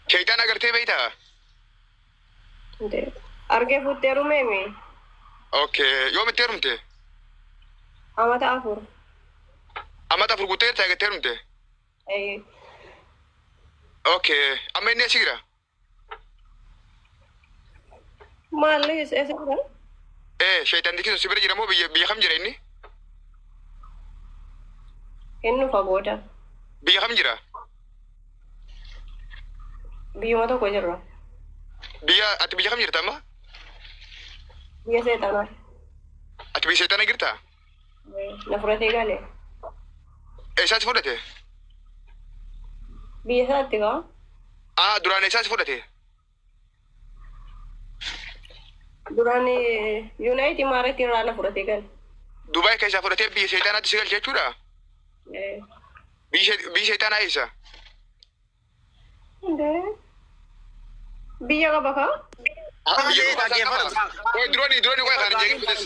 Shaytaan agartee beektaa? Argee fuutee rumeemi. Okay. Yoom itti heerumte? Amata afur. Amata afur guuttee jirtaa eegattee heerumte? Okay. Amma inni eessa jira? Maalli eessa jira? Shaytaan dikisu si bira jira moo biyya kam jira inni? Inni fagooda. Biyya kam jira? Biyyuma tokko jirra. Ati biyya kam jirta amma? Biyya seexanaa. Ati biyya seexana jirta? Na fudhatee galee. Eessaas fudhate? Biyya isaatti gaa? Duraan eessaas fudhate? Duraan Yuunaayit Imaaraat irraa na fudhatee gale. Dubaay keessaa fudhatee biyya seexanaatti si galche jechuudha? Biyya seexanaa eessa? Biyya qaba kaa? Duroni koy kan jegi pulis.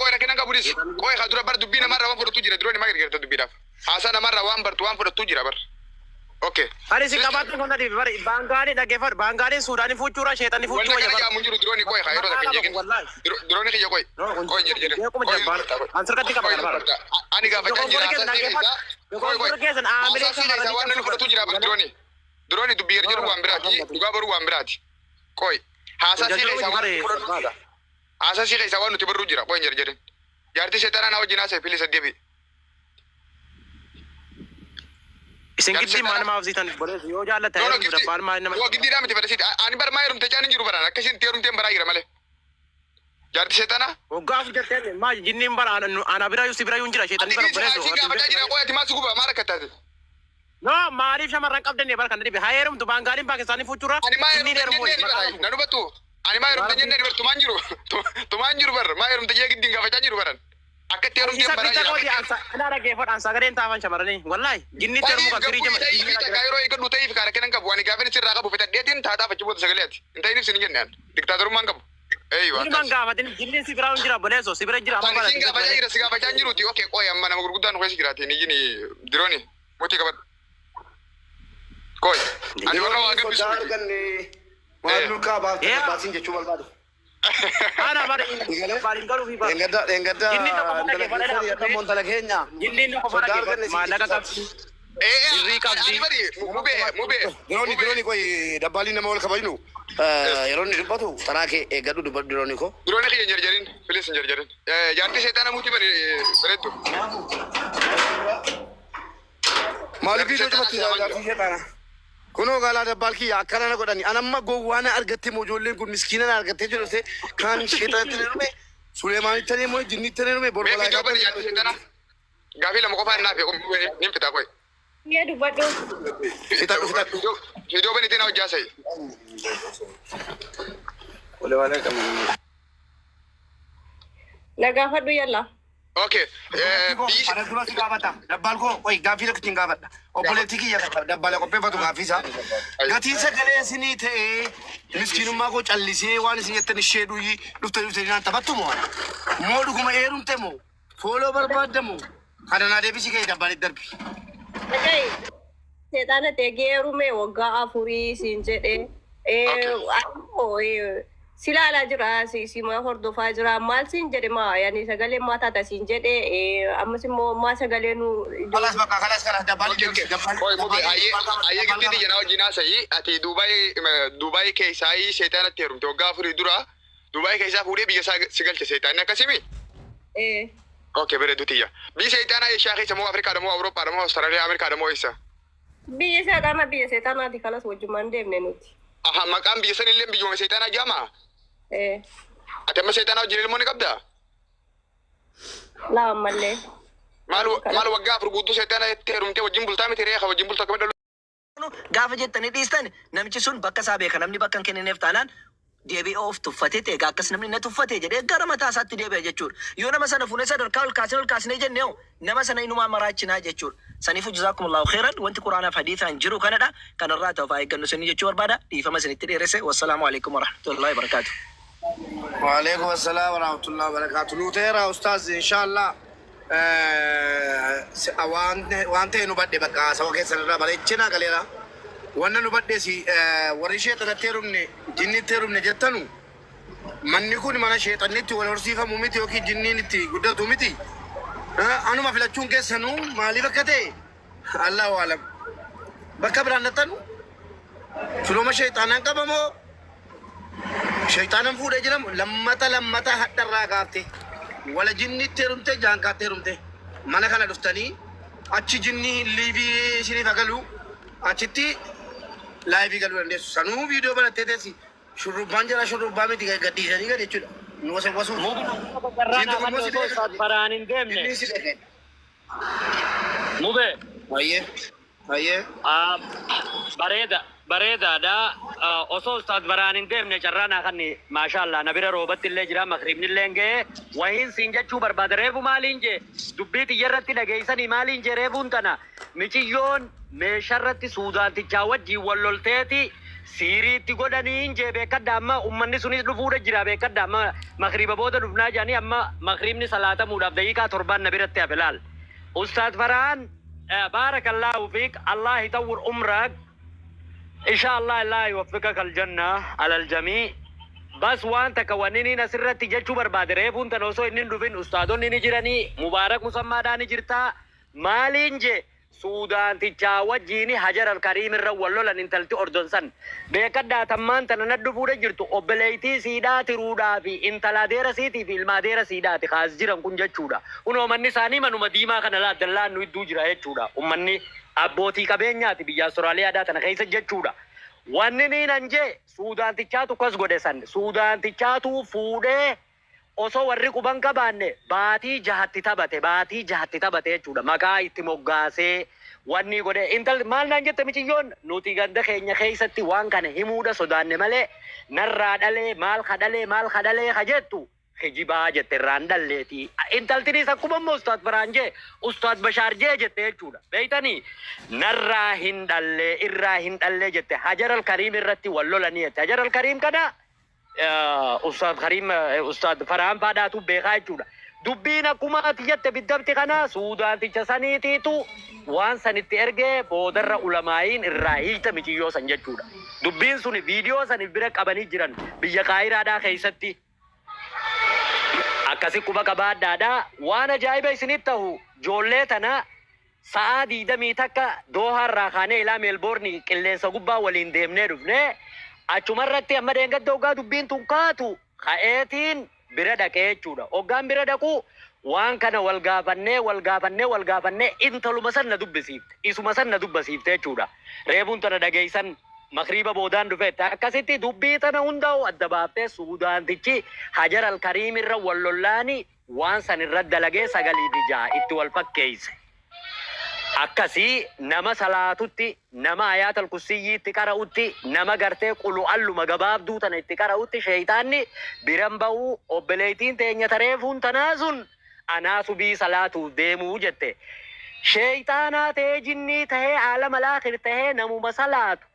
Koy rakkina nga pulis. Koy ka dura bar dubbii namarraa waan fudhatu jira duroni maa gargaarta dubbiidhaaf. Haasaa namarraa waan bartu waan fudhatu jira bar. Okay. Hari si kabaatu kon tadi bari banggaani dhaggeeffadhu banggaani suudhaanii fuuchuura sheexanii fuuchuu wayya bar. Mun jiru duroni koy ka yeroo takka jegin. Duroni kiyya koy. Koy jere. Ansarkatti qaba bar. Ani gaafachaa jira. Koy keessan aamilee sama waan nu fudhatu jira bar duroni. Duroni dubbii yeroo waan biraati. Dhugaa baruu waan biraati. Koy. Haasaa si keessa waan fudhatu. Haasaa si keessa waan nuti barru jira. Koy jere. Jaartii seexanaa na wajjin haasa'e filisa deebi. Isin giddi maal maaf zitan yoo jaallata heerumtu dabbaan maal nama giddiidhaa miti fedhasiiti ani bar maa heerumte caan hin jiru baran akkasiin heerumteen baraa jira malee jaartii seexanaa waggaaf jetteen maa jinniin bara ana bira yuusi bira yuun jira sheexanii bara bareesu gaafachaa jira qoyati maa suguba maa rakkattaate no maaliif shamarran qabdan bara kan dhibe haa heerumtu baangaaliin paakistaanii fuuchuura ani maa heerumte na dubbatu ani maa heerumte jennee dhibar tumaan jiru bar maa heerumte jee giddiin gaafachaa jiru baran akka itti heerumteen baraa jira ana dhaggeeffadhaan sagaleen taafan shamarranii wallahi jinni termu kan firii jama yeroo eeggadhu ta'eef kaara kennan qabu ani gaafin sirraa qabu fedhadheetiin taataa fachi booda sagaleeti hin ta'in ibsin jennaan diktaatorummaan qabu ilman gaafatin jinni si biraa jira boleeso si bira jira amma sin gaafachaa jira si gaafachaa jiruti okay qoy amma nama gurguddaan nu keessa jiraati ni jini dirooni mootii qabadhu qoy ani warra waa gabbisu Malu ka basin jechuu barbaadu. Ana bara baalin garuu fi bara. Engada dalagee montala keenya. Jinni no fara maallaqa qabdi. Irrii qabdi. Mube. Dirooni koy dabbaali nama wal kabajnu. Yeroo inni dubbatu taraa kee eeggadhu dubbatu dirooni ko. Dirooni kiyya jarjarin filis jarjarin. Jaartii seexana muutii bareeddu. Maaliif iddoo cufatti jaartii seexana? Kuno gala dabbal ki akkana na godhani anamma gowwaana argatte mojoolleen kun miskiina argatte jedhute kan sheexatti neerume Suleemaani tane mo jinni tane neerume bolbola ga bari jaartii seexana gaafi lama qofa naafe nim fita koy Iya dubbadhu. Fita video bani tina hojjaasay Ole wala kam Nagaafadhu yalla. Okay. Ana dura si gaafata. Dabbal ko oi gaafii tokko gaafadha. Obboleetti kiyya dabbala qopheeffatu gaafisa. Gatiin sagalee isinii ta'ee miskiinummaa koo callisee waan isin jettan ishee dhufte naan taphattu moo? Moo dhuguma heerumte moo? Fooloo barbaadda moo? Kana naa deebisi kee dabbalitti darbi. Dhaga'i. Seexana tegee heerume waggaa afurii siin jedhee. Silaalaa jira sima hordofaa jira maal siin jedhe maa yaani sagalee maataa tasiin jedhe ammas immoo maa sagalee nu kalas dabbali koy mube ayye giddi jana wajjinaa sayi ati Dubaay keessaa seexanatti heerumte waggaa afurii dura Dubaay keessaa fuudhee biyya si galche seexanni akkasimi okay bareedu tiyya biyya seexanaa eeshaa keessa moo Afrikaa moo Awurooppaa moo Awustiraaliyaa Ameerikaa moo eessa biyya seexanaati kalas wajjumaan deemne nuti maqaan biyya sanillee biyyuma seexanaa jaamaa ati amma seexanaa wajjin ilmoo ni qabdaa? Laa ammallee. Maal waggaa afur guutuu seexanaa itti heerumtee wajjin bultaa miti reeqa wajjin bultaa akkamitti gaafa jettanii dhiistan namichi sun bakka isaa beeka namni bakka hin kennineef taanaan deebi'ee of tuffatee ta'e akkas namni na tuffatee jedhee gara mataa isaatti deebi'a jechuudha. Yoo nama sana fuunee sadarkaa ol kaasnee jennee nama sana inumaa maraachinaa jechuudha. Saniifuu jazaakumullahu khairan wanti quraanaaf hadiisaan jiru kanadha. Kanarraa ta'uuf eeggannu sanii jechuu barbaada. Dhiifama isinitti dheeresse. Wassalaamu alaikum warahmatullahi wabarakatuh. Wa alaikum assalam warahmatullahi wabarakatuh. Nuteera ustaaz inshallah. waan ta'e nu badhe bakka saba keessan irraa bareechina galeera. Wanna nu badhe si warri sheexanatti heerumne jinnitti heerumne jettanu manni kun mana sheexannitti wal horsiifamu miti yookiin jinniin itti guddatu miti. Anuma filachuun keessanuu maaliif akka ta'e Allahu alam. Bakka biraan nattanu filooma sheexaanaan qabamoo sheexaanan fuudhee jiramu lammata hadharraa kaafte wala jinnitti heerumte jaankaatte heerumte mana kana dhuftanii achi jinnii liibii isiniif agalu achitti laayivii galuu dandeessu. Sanuu viidiyoo banattee teessi shurrubbaan jira shurrubbaa miti gadhiisanii gad jechuudha. Nu wasuuf. Faraan hin deemne. Mube. Baay'ee. Bareedaadha. Osoo ustaad baraan hin deemne carraanaa kan maashaallah na bira roobatti illee jira makribni illee ga'ee wahiin siin jechuu barbaada. Reefu maaliin jee dubbii xiyyarratti dhageessanii maaliin jee reefuun tana miciyyoon meesharratti suudaantichaa wajjiin wal lolteeti siiriitti godhanii jee beekadda amma ummanni sunis dhufuudha jira beekadda amma makriba booda dhufnaa jedhanii amma makribni salaatamuudhaaf daqiiqaa 7 na biratti hafe laal. Ustaad baraan baarakallahu fiik Allah yitawwir umrak. إن شاء الله الله يوفقك الجنة على الجميع بس وانت كوانيني نسرة تججو بربادره فون تنوسو إنن دفن أستاذون نجراني مبارك مسمى داني جرتا مالين جي سودان تجاوة جيني حجر الكريم الرولو لن تلتي أردن سن بيكد داتمان تنندو فورة جرتو أبليتي سيداتي رودا في انتلا دير سيتي في المادير سيداتي خاص جرم كن ججودا ونو مني ساني منو مديما خنالا دلان نويدو جرا ججودا ومني abbootii qabeenyaati biyya Austraaliyaadhaa tana keessa jechuudha. Wanni niin anje suudaantichaatu kas godhe san suudaantichaatu fuudhee osoo warri quban qabaanne baatii jahatti taphate jechuudha. Maqaa itti moggaasee wanni godhe intal maal naan jette miciyyoon nuti ganda keenya keessatti waan kana himuudha sodaanne malee narraa dhalee maal kadhalee kajettu hijibaa jette irraan dhalleeti. Intaltinis akkuma immoo ustaad Baraanjee ustaad Bashaarjee jette jechuudha. Beeytanii narraa hin dhallee jette Hajar al-Kariim irratti wal lolanii jette. Hajar al-Kariim kana ustaad Faraan faadhaatu beekaa jechuudha. Dubbiin akkuma ati jette biddabti kana suudaanticha saniitiitu waan sanitti ergee boodarra ulamaayiin irraa hiita miciyyoo san jechuudha. Dubbiin suni viidiyoo saniif bira qabanii jiran biyya Kaayiraadhaa keessatti. Akkasi quba qabaadhaadha waan ajaa'iba isinit ta'u joollee tana sa'a 20 takka Dooharraa kaanee ilaa Meelboorni qilleensa gubbaa waliin deemnee dhufne achumarratti amma deengadda hoggaa dubbiin tun kaatu ka'eetiin bira dhaqee jechuudha. Hoggaan bira dhaqu waan kana wal gaafannee intaluma san na dubbisiifte isuma san na dubbisiifte jechuudha. Reebuun tana dhageessan makriba boodaan dhufetti akkasitti dubbii tana hundaa'u adda baaftee suudaantichi Hajar al-Kariim irra wal lollaani waan san irra dalagee sagalii dijaa itti wal fakkeeyse. Akkasii nama salaatutti nama ayaat al-kursiyyiitti qara'utti nama gartee qulu'alluma gabaabduu tana itti qara'utti sheeytaanni biran ba'uu obboleettiin teenya tareefuun tanaa sun anaa subii salaatuuf deemuu jette. Sheeytaanaa ta'ee jinnii ta'ee aalama laakhir ta'ee namuma salaatu.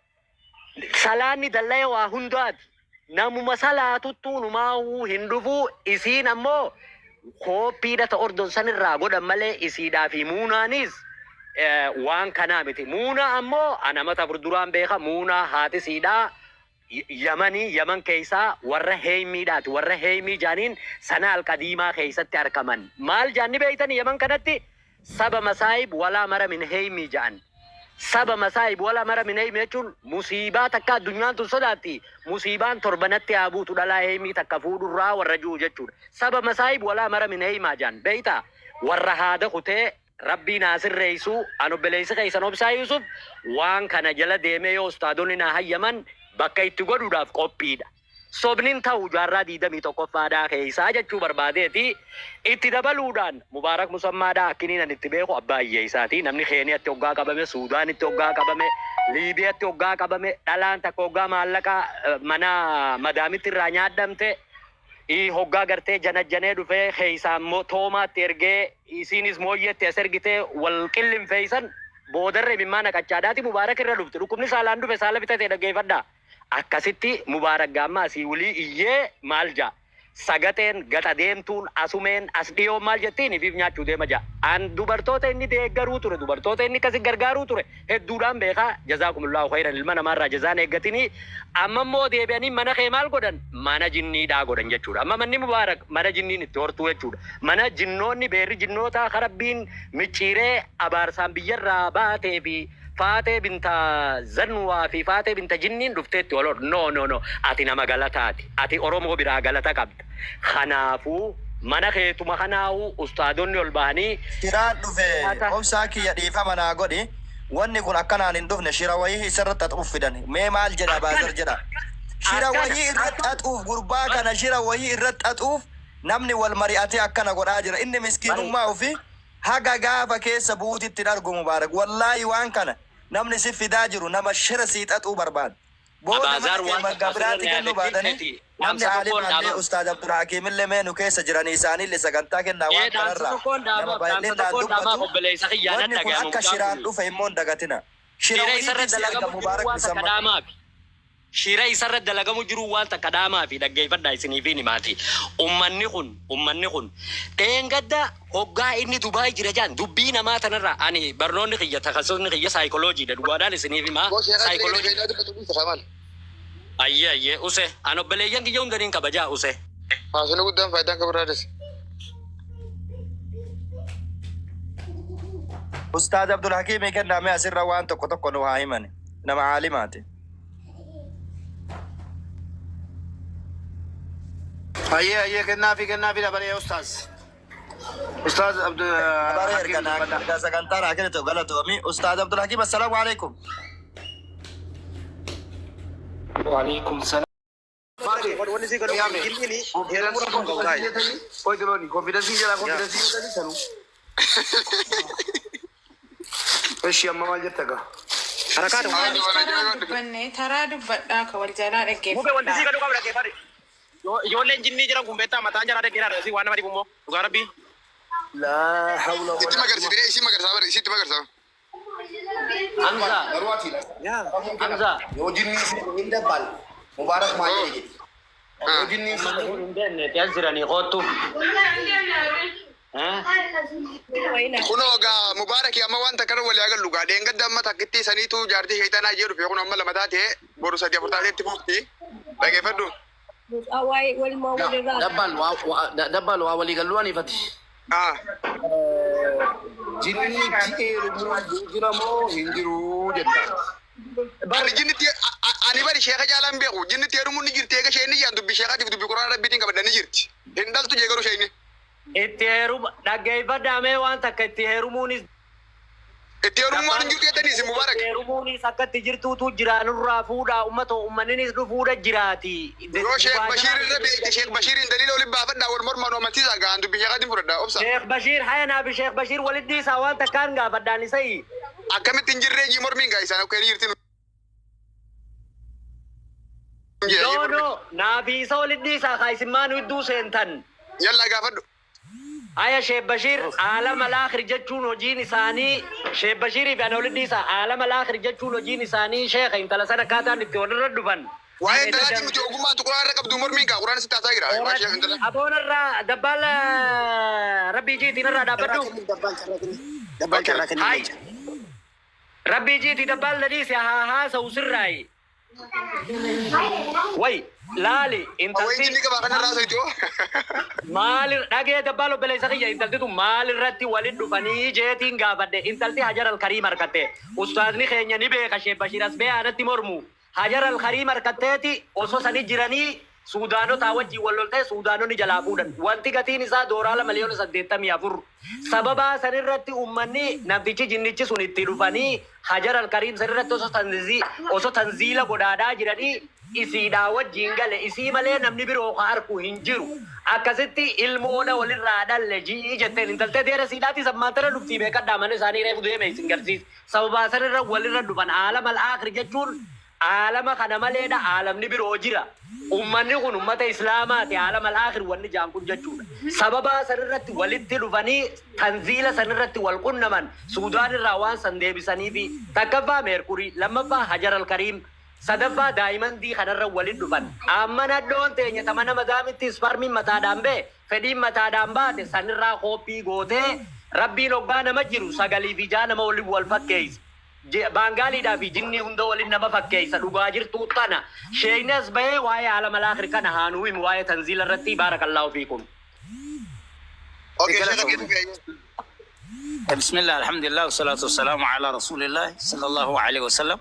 Salaanni dallee waa hundaati. Namuma salaatuttuu numaa'uu hin dhufuu isiin ammoo kooppiidha ta ordon sanirraa godhan malee isiidhaa fi muunaanis waan kanaa miti. Muuna ammoo anamata furduraan beeka muunaa haatisiidhaa Yaman keessaa warra heeymiidhaati. Warra heeymii jaaniin sana alqadiimaa keessatti argaman. Maal jaanni beeytani Yaman kanatti saba masaayib walaa mara min heeymii jaan. Saba masaayib wala mara min heeymi jechuun musiibaa takka addunyaan tun sodaatti. Musiibaan torbanatti haa buutu dhalaa heeymii takka fuudhurraa warra jiru jechuudha. Saba masaayib wala mara min heeymaa jaan. Beeyta warra haada kutee Rabbii naasirreessu an obboleessa keessan obsaa Yusuf waan kana jala deemee yoo ustaadonni na hayyaman bakka itti godhuudhaaf qophiidha. Sobnin ta'u jaarraa 21ffaadhaa keessaa jechuu barbaadeeti. Itti dabaluudhaan Mubaarak Musammaadhaa akkiniin itti beeku abbaayyee isaati. Namni Keeniyaatti hoggaa qabame, Suudaanitti hoggaa qabame, Liibiyaatti hoggaa qabame, dhalaan takka hoggaa maallaqa mana madaamitti irraa nyaadhamte. Hoggaa gartee janajjanee dhufee keessaan toomaatti ergee isiinis mooyyetti as ergitee wal qillinfeeysan boodarra imimmaa naqachaadhaati Mubaarak irra dhufte. Dhukkubni saalaan dhufe saala bitatee dhaggeeffadhaa. Akkasitti Mubaarak gaammaa asii walii iyyee maal jaa sagateen gata deemtuun asumeen as dhiyoo maal jettiin ifiif nyaachuu deema ja'a. An dubartoota inni deeggaruu ture dubartoota inni kasi gargaaruu ture hedduudhaan beekaa jazaakumullahu khairan ilma namaarraa jazaan eeggatanii amma immoo deebi'anii mana kee maal godhan mana jinniidhaa godhan jechuudha. Amma manni mubaarak mana jinniin itti hortuu jechuudha. Mana jinnoonni beerri jinnoota karabbiin micciiree abaarsaan biyyarraa baatee fi Faatee binta Zanwaa fi Faatee binta Jinniin dhufteetti waloon no ati nama galataati ati Oromoo biraa galata qabda kanaafuu mana keetuma kanaa'u ustaadonni ol bahanii shiraan dhufe obsaa kiyya dhiifama naa godhi wanni kun akkanaan hin dhufne shira wayii isarratti haxuuf fidan mee maal jedha baasar jedha shira wayii irratti haxuuf gurbaa kana shira wayii irratti haxuuf namni wal mari'atee akkana godhaa jira inni miskiinummaa ofii haga gaafa keessa buutitti dargu mubaarak wallaahi waan kana namni si fidaa jiru nama shira siixaxuu barbaada. Booda marga biraatti kennu baatanii namni aalimaallee ustaad Abdulhakiim illee meenu keessa jiranii isaaniillee sagantaa kennaa waan kanarraa nama baay'inaan dubbatu wanni kun akka shiraan dhufe immoo hin dagatina. Shira wayii erga mubaarak bisamma. Shira isarratti dalagamu jiru waan takka dhaamaa fi dhaggeeffadhaa isiniif ni maati. Ummanni kun dheengadda hoggaa inni Dubaay jira jaan dubbii namaa tanarraa ani barnoonni kiyya takasosni kiyya saayikolojiidha dhugaadhaan isiniif himaa saayikoloojii. Ayyee use an obboleeyyan kiyya hundaniin kabajaa use. Haasuna guddaan faayidaan qaburaadis. Ustaad Abdulhakiim kenname asirra waan tokko nu haa himani nama aalimaati. Aye kennafi dabalee Ustaz Abdul Bareer sagantaan akhirnya tu galatoomi Ustaz Abdulhakiim assalamu alaikum. Waalaikumsalam. Wanni sih kalau ini heran orang kau tahu. Kau itu ni confidence tadi sanu. Eshi amma maal jetta ga. Harakat. Taraa dubbadhaa ka wal jalaa dhaggeeffadhaa. Mube wanti sii gaduu qaba dhaggeeffadhe. Ijoolleen jinnii jiran kun beektaa mataan jalaa dhaggeeffadha si waan nama dhibu immoo dhugaa rabbii. La hawla Itti magarsiifne isi magarsaa bari isitti magarsaa. Hamza. Yo jinni inda bal. Mubarak maal jedhi. Yo jinni Tiyan jiranii qootu. Kunoo gaa Mubaaraki amma wanta kana walii agallu gaa dheengadda amma takkitti saniitu jaartii shayitaanaa jedhu fi kun amma lama taatee boru sadii afur taateetti fufti. Dhaggeeffadhu. Awai wal mau dabbal waa walii galluun ifati. Jinni ti'eeru jira moo hin jiru jedha. Ani jinniti ani bari sheeka jaalan beeku jinniti heerumuun ni jirti eega sheenni jaan dubbi sheekatiif dubbi quraana rabbiitiin qabadanii jirti. Hin dhaltu jee garuu sheenni. Itti heeruma dhaggeeffadhaa mee waan takka itti heerumuunis. Itti heerumuun hin jirtu jettanii si Mubaarak. Heerumuunis akka itti jirtuutu jiraanurraa fuudhaa uummatoo uummanninis dhufuudha jiraati. Yoo Sheek Bashiir irra beekte Sheek Bashiiriin daliila olin baafadhaa wal mormaan amansiisaa gahan dubbi sheekaatiin fudhadhaa obsa. Sheek Bashiir haya naafi Sheek Bashiir walitti isaa waan takkaan gaafadhaan isa'i. Akkamitti hin jirree jii mormiin gaa isaan akka jirti. No, naafi isa walitti isaa kaayisimmaan hidduu seentan. Yalla gaafadhu. Aya Sheek Bashiir aalama laakhir jechuun hojiin isaanii Sheek Bashiirii fi ana walitti isaa aalama laakhir jechuun hojiin isaanii sheekha intala sana akkaataan itti walirra dhufan. Waa'ee intalaatiin nuti ogummaan tuquraan irra qabdu mormiin gaa quraan sitti haasaa jira. Aboon irraa dabbaal rabbii jiitiin irraa dhaabbadhu. Dabbal carraa kenni. Rabbii jiitii dabbaal ladhiisi haa haasa'u sirraayi. Way laali Awween jinni qabaa kana irraa soitoo. maal dhagee dabbaal obboleessa kiyya intaltitu maal irratti waliin dhufanii jeetiin gaafadhe intalti Hajar al-Kariim harkatte ustaazni keenya ni beeka Sheek Bashiir as bee aanatti mormu Hajar al-Kariim harkatteeti osoo sanii jiranii Suudaanota wajjin wal loltee Suudaanonni jalaa fuudhan wanti gatiin isaa doolaara miliyoona 84 sababa sanirratti uummanni namtichi jinnichi sun itti dhufanii Hajar al-Kariim sanirratti osoo tanziila godhaadhaa jiranii isiidhaa wajjin gale isii malee namni biroo harku hin jiru akkasitti ilmoodha walirraa dhalle jii jetteen intaltee deera siidhaati sammaantara dhuftii beekadhaa mana isaanii reefu deeme isin garsiis sababa sanirra walirra dhufan aalama al-aakhir jechuun aalama kana maleedha aalamni biroo jira ummanni kun ummata islaamaati aalama al-aakhir wanni jaan kun jechuudha sababa sanirratti walitti dhufanii tanziila sanirratti wal qunnaman Suudaan irraa waan san deebisanii fi takkaffaa Meerkurii lammaffaa Hajar al-Kariim sadaffaa daa'imandii kanarra waliin dhufan amma naddoon teenya tamana madaamitti isparmiin mataadhaan bee fedhiin mataadhaan baate sanirraa koppii gootee rabbiin hoggaa nama jiru sagalii fi jaa nama waliin wal fakkeessa. Baangaaliidhaa fi jinni hunda waliin nama fakkeessa dhugaa jirtu tana sheeynes bahee waa'ee haala malaakhir kana haanuu himu waa'ee tanziila irratti baarakallahu fiikum. بسم الله الحمد لله والصلاة والسلام على رسول الله صلى الله عليه وسلم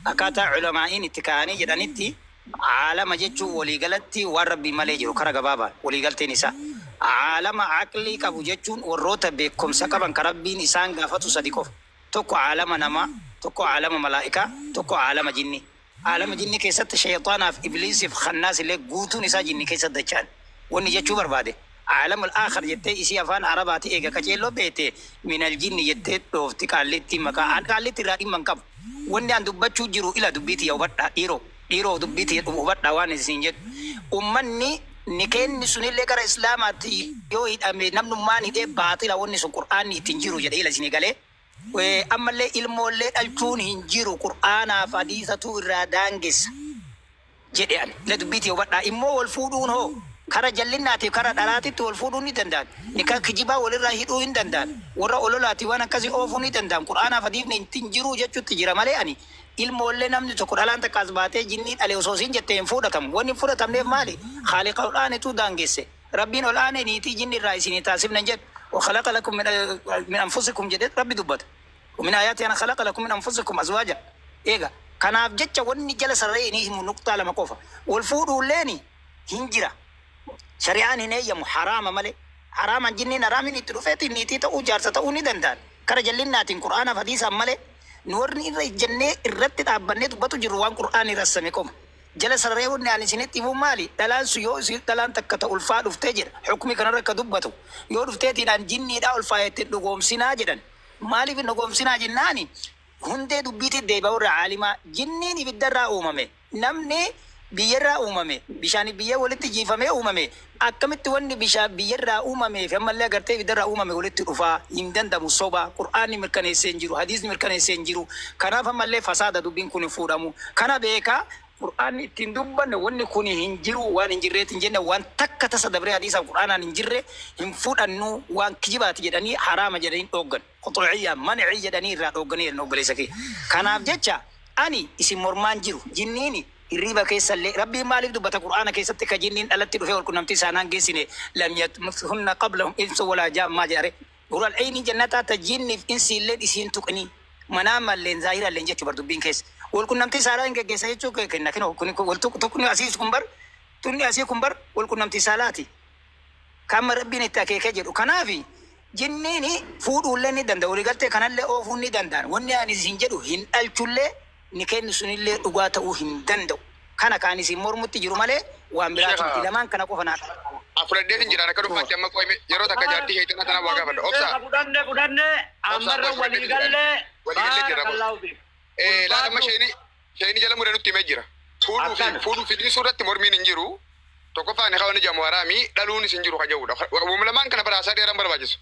أكاتا علماء اتكاني جدانيتي عالم جتشو ولي قلتي وربي مليجو كرق بابا ولي قلتي نساء عالم عقلي كابو جتشون وروتا بكم سكبا كربي نسان غافتو صديقوف توكو عالم نما توكو عالم ملائكة توكو عالم جني عالم جني كيست شيطان في إبليس في خناس اللي قوتو نساء جني كيست دجان وني جتشو بربادي عالم الآخر يتي إسي أفان عرباتي إيجا كجيلو بيتي من الجن يتي توفتي قالتي مكان قالتي رأي من قبل واني عن دبتشو جيرو إلى دبيتي يوبتا إيرو دبيتي يوبتا واني سنجد أمني نكين نسوني لكرا إسلاماتي يوهد أمي نمنو ماني دي باطلا واني سو قرآن تنجيرو جد إلى سنغالي وأما اللي إلمو اللي الكون هنجيرو قرآن فديثة الرادانجس جد يعني لدبيتي يوبتا إمو والفودون هو kara jallinnaatiif kara dhalaatitti wal fuudhuu ni danda'an nikaa kijibaa walirraa hidhuu hin danda'an warra ololaati waan akkasii oofuu ni danda'an qur'aanaaf hadiifne ittiin jiruu jechuutti jira malee ani ilmoollee namni tokko dhalaan takka as baatee jinnii dhale osoo siin jettee hin fudhatamu wanni hin fudhatamneef maali haaliqa ol'aanetu daangesse rabbiin ol'aane niitii jinni irraa isinii taasifna jedhu وخلق لكم من أنفسكم جديد ربي دبت ومن آياتي أنا خلق لكم من أنفسكم أزواجا إيجا كان أبجتش وني جلس الرئيني هم نقطة لما كوفا والفود ولاني هنجرة شريعان هنا حرام مالي حرام جنين رامين يتروفيتي نيتي تقو جارسة تقوني دندان كرا جلين ناتين قرآن فديسا مالي نورني الجنة الرد تابني تبتو جروان قرآن رسمكم جلس الرئيون يعني سنتي مو مالي دلان سيو سيو دلان تكتا ألفاد افتجر حكمي كان ركا دبتو يور افتيتي دان جني دا ألفايت نقوم سناجدا مالي في نقوم سناجناني هندي دبيتي ديباور عالما جنيني بالدرا أمامي نمني بيرا أمامي بيشاني بيا ولتي جيفامي أمامي أكملت وني بيشا بيرا أمامي فما اللي قرتي بدرا أمامي ولتي رفا يندن دم الصوبة قرآن مركني سنجرو حديث مركني سنجرو كنا فما اللي فساد دبين كوني فورامو كنا بيكا قرآن تندوبن وني كوني هنجرو وان هنجرة تنجنا وان تك تصدبري حديث القرآن هنجرة هنفود أنو وان كجبات جدني حرام جدني أوغن قطعية منعي جدني را أوغني نوبليسكي كنا أبجتشا أني اسم مرمان جرو جنيني الريبة كيس اللي ربي مالك دبت القرآن كيس تكجنين التي رفعوا الكنام تسانان جسني لم يتمثلن قبلهم إنس ولا جاء ما جاري ورا العين جنتا تجني في إنس اللي إسين تكني منام اللي ظاهرة اللي جت برضو بين كيس والكنام تساران كيس يجوا كنا كنا تكوني أسيس كمبر توني أسيس كمبر والكنام تسالاتي كم ربي نتاكي كجر وكنافي جنيني فود ولا ندند ورجعت كان اللي أوفون ندندان وني أنا زنجرو هن الكل نكين سنيل أقوات أوهم دندو كان يسمور متجرو ماله وامبرات إلمان كنا كوفنا أفراد دين جرانا كانوا فاكر ما كوي يروح تكجارتي هيتنا تنا واقع بند أوبسا بدن أمر ولي قال الله لا لما شيني جل مرة نتي مجرا فودو في دي سورة تمر مين نجرو تكفى نخاون جامو هرامي دلوني سنجرو كجودا وملمان كنا براسة ديران برباجس